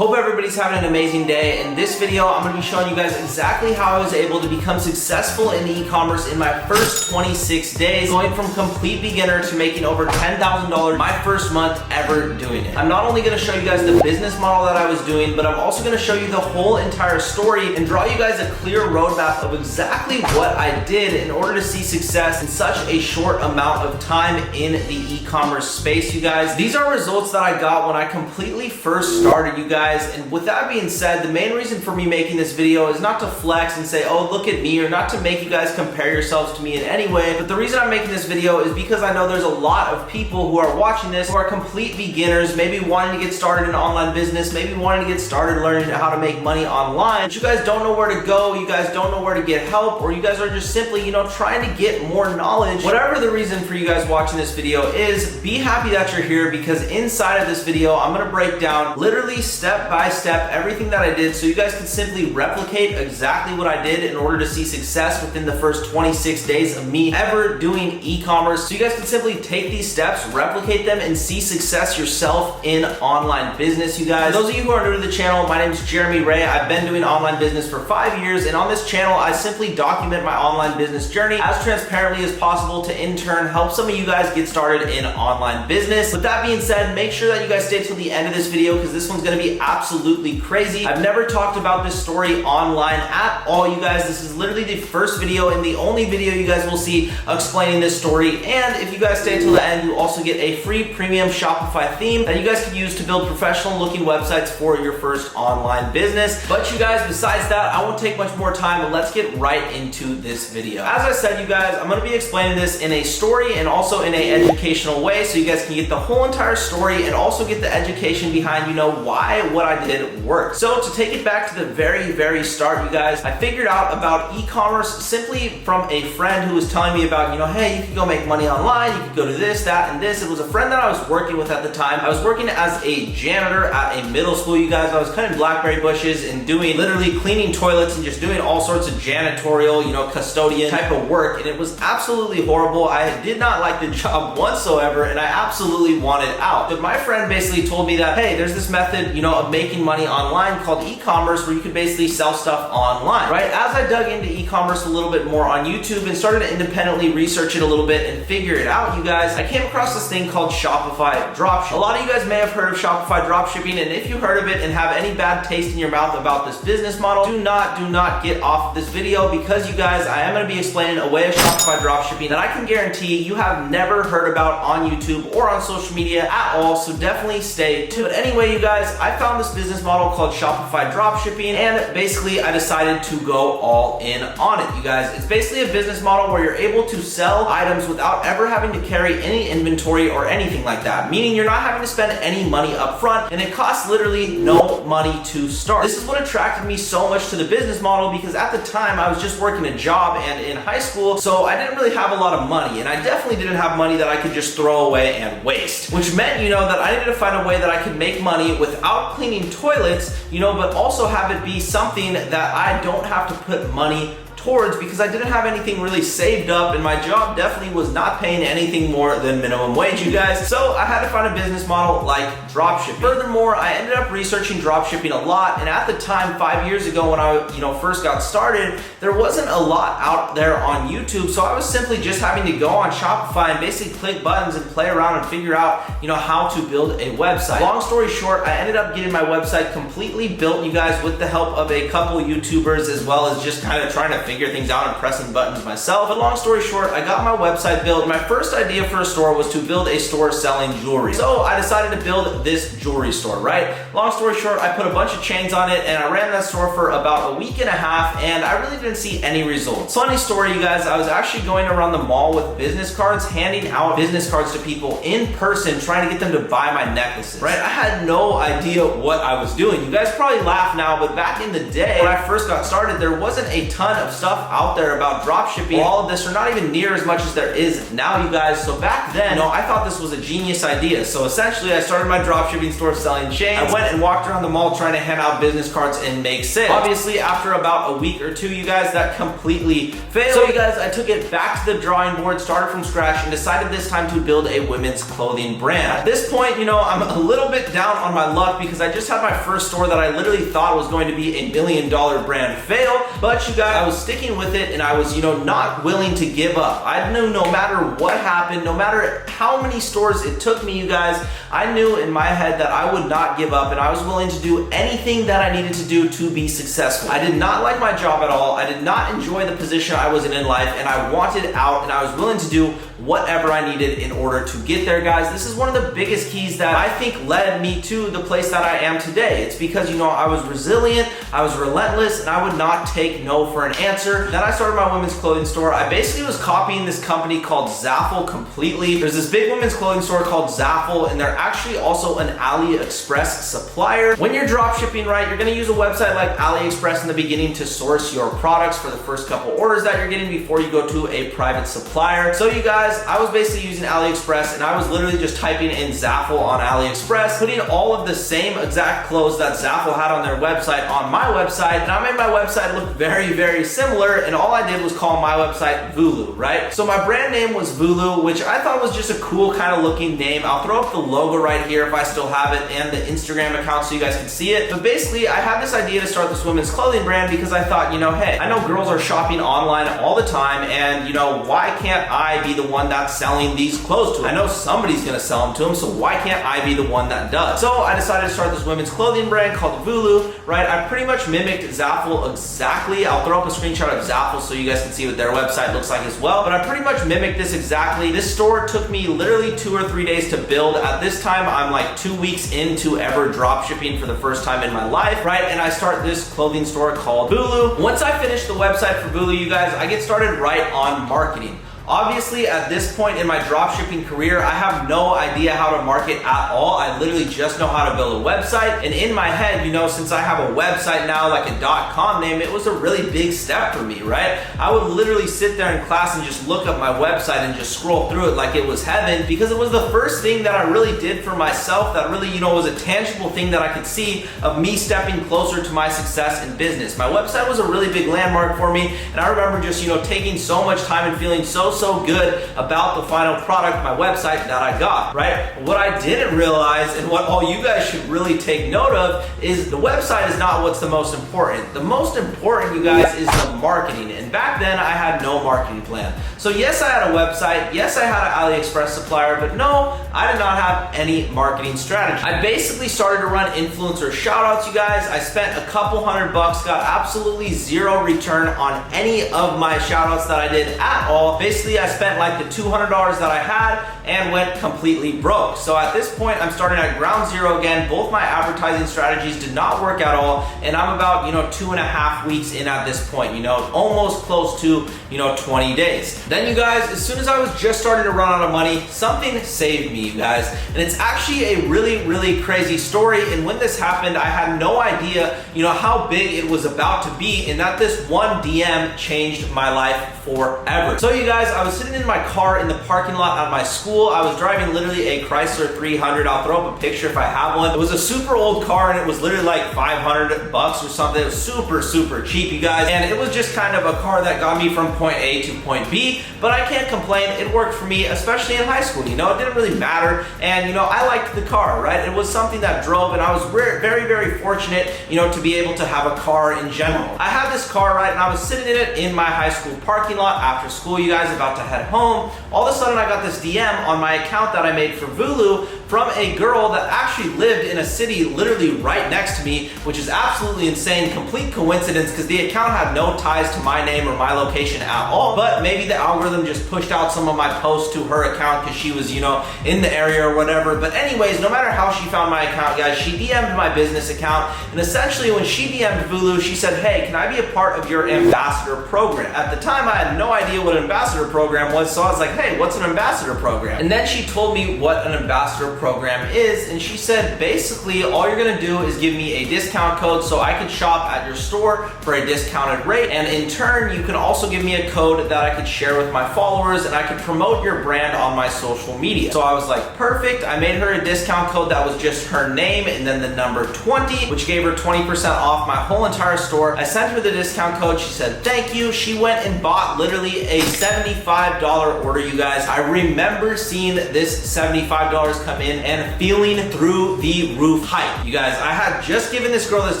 Hope everybody's having an amazing day. In this video, I'm going to be showing you guys exactly how I was able to become successful in e-commerce in my first 26 days, going from complete beginner to making over $10,000 my first month ever doing it. I'm not only going to show you guys the business model that I was doing, but I'm also going to show you the whole entire story and draw you guys a clear roadmap of exactly what I did in order to see success in such a short amount of time in the e-commerce space, you guys. These are results that I got when I completely first started, you guys. And with that being said, the main reason for me making this video is not to flex and say, oh, look at me, or not to make you guys compare yourselves to me in any way. But the reason I'm making this video is because I know there's a lot of people who are watching this who are complete beginners, maybe wanting to get started in online business, maybe wanting to get started learning how to make money online, but you guys don't know where to go, you guys don't know where to get help, or you guys are just simply, trying to get more knowledge. Whatever the reason for you guys watching this video is, be happy that you're here, because inside of this video, I'm gonna break down literally step by step everything that I did so you guys can simply replicate exactly what I did in order to see success within the first 26 days of me ever doing e-commerce. So you guys can simply take these steps, replicate them, and see success yourself in online business, you guys. For those of you who are new to the channel, my name is Jeremy Ray. I've been doing online business for 5 years, and on this channel, I simply document my online business journey as transparently as possible to in turn help some of you guys get started in online business. With that being said, make sure that you guys stay till the end of this video, because this one's gonna be absolutely crazy. I've never talked about this story online at all, you guys. This is literally the first video and the only video you guys will see explaining this story. And if you guys stay till the end, you also get a free premium Shopify theme that you guys can use to build professional looking websites for your first online business. But you guys, besides that, I won't take much more time, but let's get right into this video. As I said, you guys, I'm gonna be explaining this in a story and also in an educational way, so you guys can get the whole entire story and also get the education behind, why what I did worked. So to take it back to the very start, you guys, I figured out about e-commerce simply from a friend who was telling me about, hey, you could go make money online, you could go do this, that, and this. It was a friend that I was working with at the time. I was working as a janitor at a middle school, you guys. I was cutting blackberry bushes and doing literally cleaning toilets and just doing all sorts of janitorial, custodian type of work, and it was absolutely horrible. I did not like the job whatsoever, and I absolutely wanted out. But my friend basically told me that, hey, there's this method, of making money online called e-commerce, where you could basically sell stuff online, right? As I dug into e-commerce a little bit more on YouTube and started to independently research it a little bit and figure it out, you guys, I came across this thing called Shopify Dropshipping. A lot of you guys may have heard of Shopify Dropshipping, and if you heard of it and have any bad taste in your mouth about this business model, do not get off of this video, because you guys, I am going to be explaining a way of Shopify Dropshipping that I can guarantee you have never heard about on YouTube or on social media at all, so definitely stay tuned. But anyway, you guys, I found this business model called Shopify Dropshipping, and basically I decided to go all in on it, you guys. It's basically a business model where you're able to sell items without ever having to carry any inventory or anything like that, meaning you're not having to spend any money up front, and it costs literally no money to start. This is what attracted me so much to the business model, because at the time I was just working a job and in high school, so I didn't really have a lot of money, and I definitely didn't have money that I could just throw away and waste, which meant, that I needed to find a way that I could make money without cleaning toilets, but also have it be something that I don't have to put money towards, because I didn't have anything really saved up, and my job definitely was not paying anything more than minimum wage, you guys. So I had to find a business model like dropshipping. Furthermore, I ended up researching dropshipping a lot, and at the time, 5 years ago when I first got started, there wasn't a lot out there on YouTube, so I was simply just having to go on Shopify and basically click buttons and play around and figure out how to build a website. Long story short, I ended up getting my website completely built, you guys, with the help of a couple YouTubers, as well as just kind of trying to figure things out and pressing buttons myself. But long story short, I got my website built. My first idea for a store was to build a store selling jewelry. So I decided to build this jewelry store, right? Long story short, I put a bunch of chains on it, and I ran that store for about a week and a half, and I really didn't see any results. Funny story, you guys, I was actually going around the mall with business cards, handing out business cards to people in person, trying to get them to buy my necklaces, right? I had no idea what I was doing. You guys probably laugh now, but back in the day when I first got started, there wasn't a ton of stuff out there about dropshipping, all of this, or not even near as much as there is now, you guys. So back then, I thought this was a genius idea. So essentially, I started my dropshipping store selling chains. I went and walked around the mall trying to hand out business cards and make sales. Obviously, after about a week or two, you guys, that completely failed. So you guys, I took it back to the drawing board, started from scratch, and decided this time to build a women's clothing brand. At this point, I'm a little bit down on my luck because I just had my first store that I literally thought was going to be $1 million brand fail. But you guys, I was sticking with it, and I was, not willing to give up. I knew no matter what happened, no matter how many stores it took me, you guys, I knew in my head that I would not give up, and I was willing to do anything that I needed to do to be successful. I did not like my job at all. I did not enjoy the position I was in life, and I wanted out, and I was willing to do whatever I needed in order to get there, guys. This is one of the biggest keys that I think led me to the place that I am today. It's because, I was resilient, I was relentless, and I would not take no for an answer. Then I started my women's clothing store. I basically was copying this company called Zaful completely. There's this big women's clothing store called Zaful, and they're actually also an AliExpress supplier. When you're dropshipping, right, you're gonna use a website like AliExpress in the beginning to source your products for the first couple orders that you're getting before you go to a private supplier. So you guys, I was basically using AliExpress, and I was literally just typing in Zaful on AliExpress, putting all of the same exact clothes that Zaful had on their website on my website, and I made my website look very, very similar, and all I did was call my website Vulu, right? So my brand name was Vulu, which I thought was just a cool kind of looking name. I'll throw up the logo right here if I still have it, and the Instagram account so you guys can see it. But basically, I had this idea to start this women's clothing brand because I thought, hey, I know girls are shopping online all the time, and why can't I be the one that's selling these clothes to them? I know somebody's gonna sell them to them, so why can't I be the one that does? So I decided to start this women's clothing brand called Vulu, right? I pretty much mimicked Zaful exactly. I'll throw up a screenshot of Zaful so you guys can see what their website looks like as well, but I pretty much mimicked this exactly. This store took me literally 2 or 3 days to build. At this time, I'm like 2 weeks into ever drop shipping for the first time in my life, right? And I start this clothing store called Vulu. Once I finish the website for Vulu, you guys, I get started right on marketing. Obviously, at this point in my dropshipping career, I have no idea how to market at all. I literally just know how to build a website. And in my head, since I have a website now, like a .com name, it was a really big step for me, right? I would literally sit there in class and just look up my website and just scroll through it like it was heaven, because it was the first thing that I really did for myself that really, was a tangible thing that I could see of me stepping closer to my success in business. My website was a really big landmark for me, and I remember just, taking so much time and feeling so good about the final product, my website that I got, right? What I didn't realize, and what all you guys should really take note of, is the website is not what's the most important. The most important, you guys, is the marketing. And back then, I had no marketing plan. So yes, I had a website. Yes, I had an AliExpress supplier, but no, I did not have any marketing strategy. I basically started to run influencer shoutouts, you guys. I spent a couple $100, got absolutely zero return on any of my shoutouts that I did at all. Basically, I spent like the $200 that I had and went completely broke. So at this point, I'm starting at ground zero again. Both my advertising strategies did not work at all, and I'm about 2.5 weeks in at this point, almost close to 20 days. Then you guys, as soon as I was just starting to run out of money, something saved me, you guys, and it's actually a really crazy story. And when this happened, I had no idea how big it was about to be, and that this one DM changed my life forever. So you guys, I was sitting in my car in the parking lot at my school. I was driving literally a Chrysler 300. I'll throw up a picture if I have one. It was a super old car, and it was literally like $500 or something. It was super cheap, you guys. And it was just kind of a car that got me from point A to point B, but I can't complain. It worked for me, especially in high school. It didn't really matter. And I liked the car, right? It was something that drove, and I was very fortunate, to be able to have a car in general. I had this car, right? And I was sitting in it in my high school parking lot after school, you guys, about to head home. All of a sudden, I got this DM on my account that I made for Vulu from a girl that actually lived in a city literally right next to me, which is absolutely insane, complete coincidence, because the account had no ties to my name or my location at all. But maybe the algorithm just pushed out some of my posts to her account because she was, in the area or whatever. But anyways, no matter how she found my account, guys, she DM'd my business account, and essentially when she DM'd Vulu, she said, "Hey, can I be a part of your ambassador program?" At the time, I had no idea what an ambassador program was. So I was like, hey, what's an ambassador program? And then she told me what an ambassador program is, and she said, basically, all you're gonna do is give me a discount code so I can shop at your store for a discounted rate, and in turn, you can also give me a code that I could share with my followers, and I could promote your brand on my social media. So I was like, perfect. I made her a discount code that was just her name and then the number 20, which gave her 20% off my whole entire store. I sent her the discount code. She said, thank you. She went and bought literally a $75 order, you guys. I remember seeing this $75 come in and feeling through the roof hype. You guys, I had just given this girl this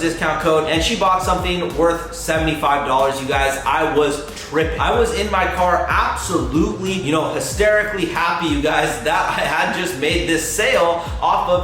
discount code and she bought something worth $75, you guys. I was tripping. I was in my car absolutely, hysterically happy, you guys, that I had just made this sale off of,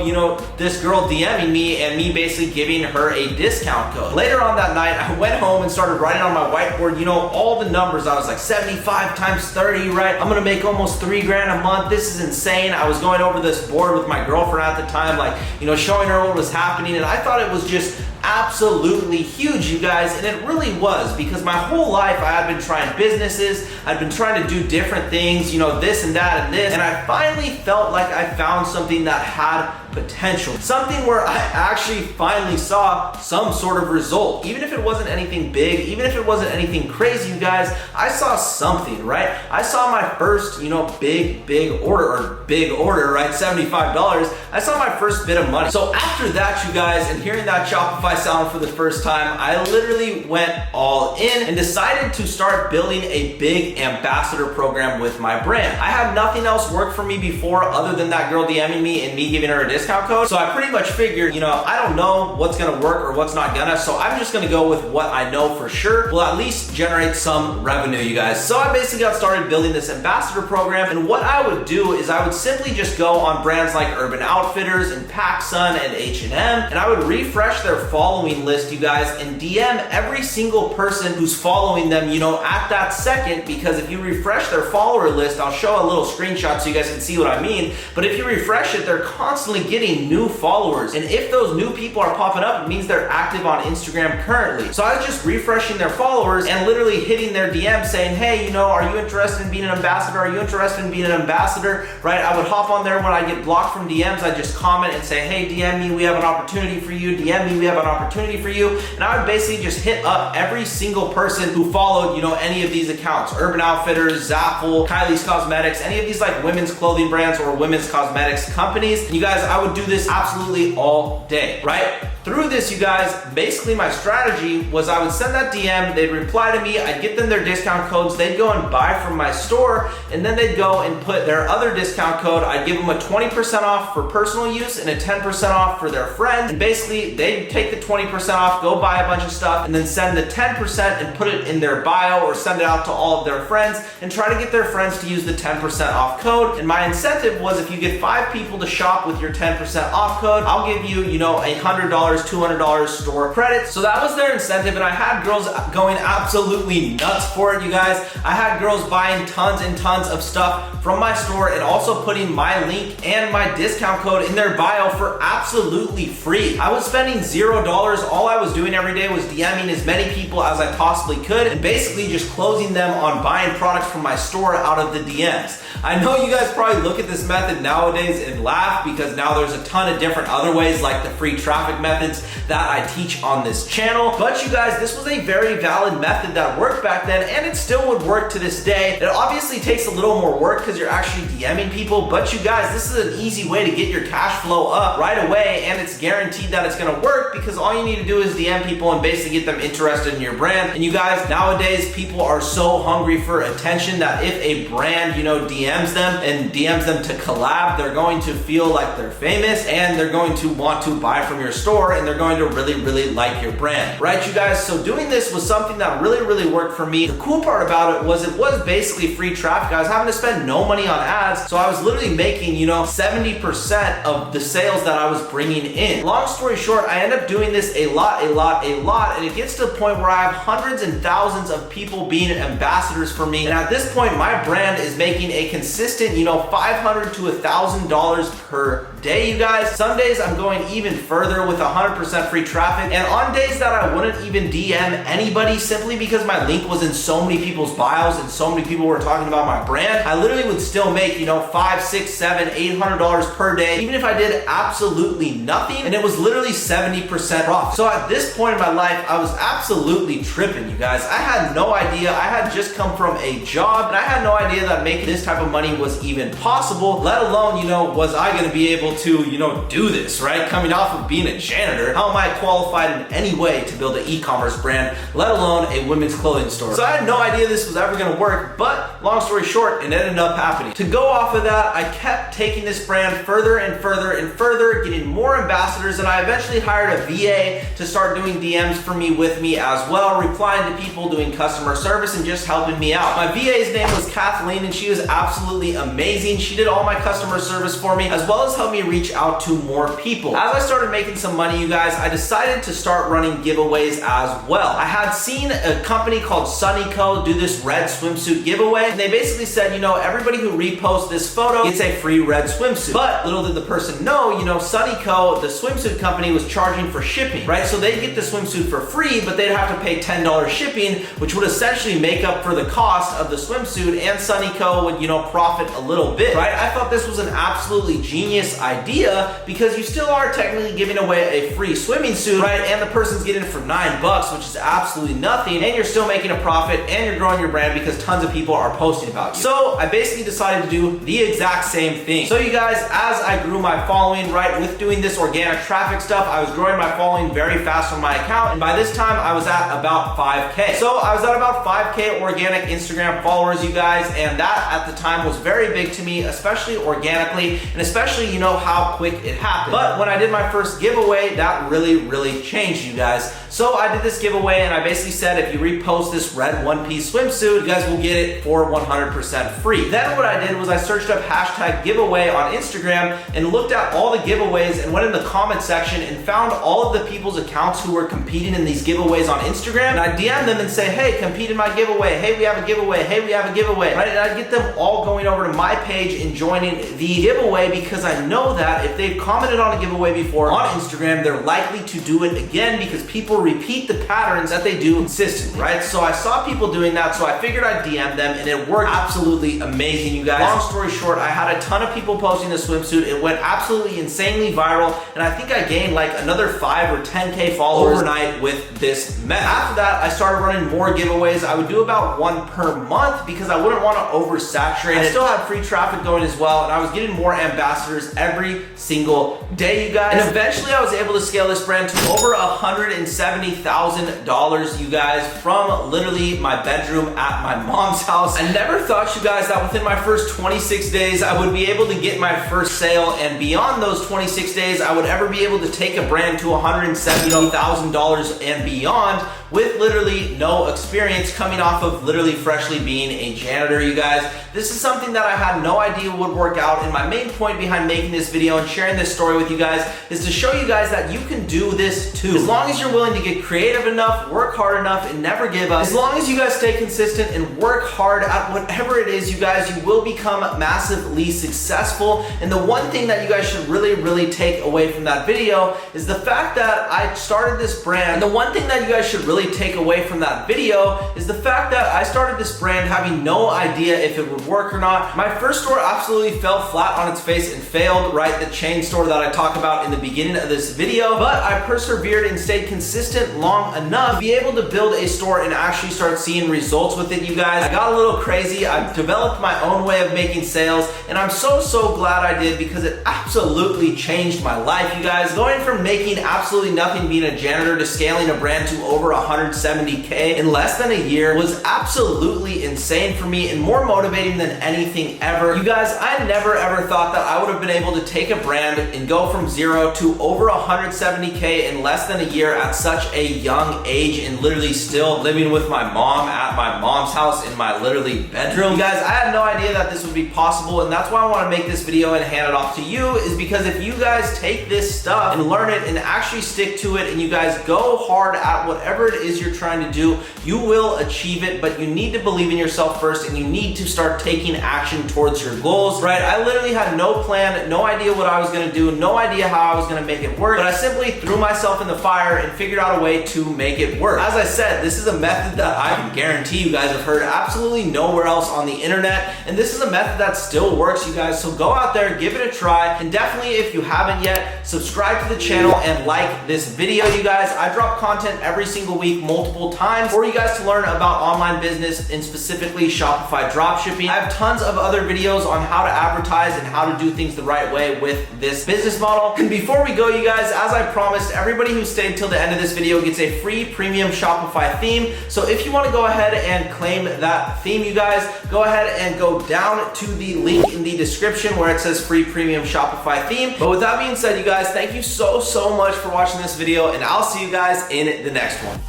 this girl DMing me and me basically giving her a discount code. Later on that night, I went home and started writing on my whiteboard, all the numbers. I was like, 75 times 30, right? I'm gonna make almost $3,000 a month. This is insane. I was going over this board with my girlfriend at the time, like, showing her what was happening, and I thought it was just absolutely huge, you guys, and it really was, because my whole life I had been trying businesses, I'd been trying to do different things, this and that and this, and I finally felt like I found something that had potential, something where I actually finally saw some sort of result. Even if it wasn't anything big, even if it wasn't anything crazy, you guys, I saw something, right? I saw my first, big order, right? $75. I saw my first bit of money. So after that, you guys, and hearing that Shopify sound for the first time, I literally went all in and decided to start building a big ambassador program with my brand. I had nothing else work for me before other than that girl DMing me and me giving her a discount code. So I pretty much figured, I don't know what's gonna work or what's not gonna, so I'm just gonna go with what I know for sure will at least generate some revenue, you guys. So I basically got started building this ambassador program, and what I would do is I would simply just go on brands like Urban Outfitters and PacSun and H&M, and I would refresh their following list, you guys, and DM every single person who's following them, at that second, because if you refresh their follower list, I'll show a little screenshot so you guys can see what I mean, but if you refresh it, they're constantly getting new followers, and if those new people are popping up, it means they're active on Instagram currently. So I was just refreshing their followers and literally hitting their DM saying, hey, are you interested in being an ambassador? Are you interested in being an ambassador, right? I would hop on there when I get blocked from DMs, I just comment and say, hey, DM me, we have an opportunity for you, DM me, we have an opportunity for you, and I would basically just hit up every single person who followed, any of these accounts, Urban Outfitters, Zaful, Kylie's Cosmetics, any of these like women's clothing brands or women's cosmetics companies. And you guys, I would do this absolutely all day, right? Through this, you guys, basically my strategy was I would send that DM, they'd reply to me, I'd get them their discount codes, they'd go and buy from my store, and then they'd go and put their other discount code. I'd give them a 20% off for personal use and a 10% off for their friends, and basically they'd take the 20% off, go buy a bunch of stuff, and then send the 10% and put it in their bio or send it out to all of their friends and try to get their friends to use the 10% off code. And my incentive was if you get 5 people to shop with your 10% off code, I'll give you, $100, $200 store credits. So that was their incentive, and I had girls going absolutely nuts for it, you guys. I had girls buying tons and tons of stuff from my store and also putting my link and my discount code in their bio for absolutely free. I was spending $0. All I was doing every day was DMing as many people as I possibly could and basically just closing them on buying products from my store out of the DMs. I know you guys probably look at this method nowadays and laugh because now there's a ton of different other ways like the free traffic methods that I teach on this channel. But you guys, this was a very valid method that worked back then, and it still would work to this day. It obviously takes a little more work because you're actually DMing people, but you guys, this is an easy way to get your cash flow up right away, and it's guaranteed that it's gonna work because all you need to do is DM people and basically get them interested in your brand. And you guys, nowadays, people are so hungry for attention that if a brand, DMs them and DMs them to collab, they're going to feel like they're famous and they're going to want to buy from your store and they're going to really like your brand, right, you guys? So doing this was something that really worked for me. The cool part about it was basically free traffic. I was having to spend no money on ads, so I was literally making, 70% of the sales that I was bringing in. Long story short, I end up doing this a lot, and it gets to the point where I have hundreds and thousands of people being ambassadors for me, and at this point, my brand is making a consistent, $500 to $1,000 per day. day, you guys. Some days I'm going even further with 100% free traffic, and on days that I wouldn't even DM anybody simply because my link was in so many people's bios and so many people were talking about my brand, I literally would still make, you know, $500, $600, $700, $800 per day, even if I did absolutely nothing, and it was literally 70% profit. So at this point in my life, I was absolutely tripping, you guys. I had no idea. I had just come from a job, and I had no idea that making this type of money was even possible, let alone, you know, was I gonna be able to, you know, do this, right? Coming off of being a janitor, how am I qualified in any way to build an e-commerce brand, let alone a women's clothing store? So I had no idea this was ever gonna work, but long story short, it ended up happening. To go off of that, I kept taking this brand further and further and further, getting more ambassadors, and I eventually hired a VA to start doing DMs for me with me as well, replying to people, doing customer service, and just helping me out. My VA's name was Kathleen, and she was absolutely amazing. She did all my customer service for me, as well as help me reach out to more people. As I started making some money, you guys, I decided to start running giveaways as well. I had seen a company called Sunnyco do this red swimsuit giveaway, and they basically said, you know, everybody who reposts this photo gets a free red swimsuit. But little did the person know, you know, Sunnyco, the swimsuit company, was charging for shipping, right? So they'd get the swimsuit for free, but they'd have to pay $10 shipping, which would essentially make up for the cost of the swimsuit, and Sunnyco would, you know, profit a little bit, right? I thought this was an absolutely genius idea because you still are technically giving away a free swimming suit, right? And the person's getting it for $9, which is absolutely nothing, and you're still making a profit, and you're growing your brand because tons of people are posting about you. So I basically decided to do the exact same thing. So you guys, as I grew my following, right, with doing this organic traffic stuff, I was growing my following very fast on my account, and by this time I was at about 5K. So I was at about 5K organic Instagram followers, you guys, and that at the time was very big to me, especially organically, and especially, you know, how quick it happened. But when I did my first giveaway, that really changed, you guys. So I did this giveaway, and I basically said, if you repost this red one-piece swimsuit, you guys will get it for 100% free. Then what I did was I searched up hashtag giveaway on Instagram and looked at all the giveaways and went in the comment section and found all of the people's accounts who were competing in these giveaways on Instagram, and I DM'd them and say, hey, compete in my giveaway, hey, we have a giveaway, hey, we have a giveaway, right? And I'd get them all going over to my page and joining the giveaway because I know that if they've commented on a giveaway before on Instagram, they're likely to do it again because people repeat the patterns that they do consistently, right? So I saw people doing that, so I figured I'd DM them, and it worked absolutely amazing, you guys. Long story short, I had a ton of people posting the swimsuit. It went absolutely insanely viral, and I think I gained like another 5 or 10K followers overnight with this method. After that, I started running more giveaways. I would do about one per month because I wouldn't want to oversaturate it. I still had free traffic going as well, and I was getting more ambassadors every single day, you guys. And eventually I was able to scale this brand to over $170,000, you guys, from literally my bedroom at my mom's house. I never thought, you guys, that within my first 26 days, I would be able to get my first sale, and beyond those 26 days, I would ever be able to take a brand to $170,000 and beyond with literally no experience, coming off of literally freshly being a janitor, you guys. This is something that I had no idea would work out, and my main point behind making this video and sharing this story with you guys is to show you guys that you can do this too. As long as you're willing to get creative enough, work hard enough, and never give up. As long as you guys stay consistent and work hard at whatever it is, you guys, you will become massively successful. And the one thing that you guys should really take away from that video is the fact that I started this brand. And the one thing that you guys should really take away from that video is the fact that I started this brand having no idea if it would work or not. My first store absolutely fell flat on its face and failed, right? The chain store that I talk about in the beginning of this video, but I persevered and stayed consistent long enough to be able to build a store and actually start seeing results with it, you guys. I got a little crazy. I've developed my own way of making sales, and I'm so glad I did because it absolutely changed my life, you guys. Going from making absolutely nothing being a janitor to scaling a brand to over 170K in less than a year was absolutely insane for me and more motivating than anything ever. You guys, I never ever thought that I would have been able to take a brand and go from 0 to over 170K in less than a year at such a young age, and literally still living with my mom at my mom's house in my literally bedroom. You guys, I had no idea that this would be possible, and that's why I want to make this video and hand it off to you, is because if you guys take this stuff and learn it and actually stick to it, and you guys go hard at whatever it is you're trying to do, you will achieve it. But you need to believe in yourself first, and you need to start taking action towards your goals, right? I literally had no plan, no idea idea what I was gonna do, no idea how I was gonna make it work, but I simply threw myself in the fire and figured out a way to make it work. As I said, this is a method that I can guarantee you guys have heard absolutely nowhere else on the internet, and this is a method that still works, you guys. So go out there, give it a try, and definitely if you haven't yet, subscribe to the channel and like this video, you guys. I drop content every single week, multiple times, for you guys to learn about online business and specifically Shopify dropshipping. I have tons of other videos on how to advertise and how to do things the right way with this business model. And before we go, you guys, as I promised, everybody who stayed till the end of this video gets a free premium Shopify theme. So if you want to go ahead and claim that theme, you guys, go ahead and go down to the link in the description where it says free premium Shopify theme. But with that being said, you guys, thank you so much for watching this video, and I'll see you guys in the next one.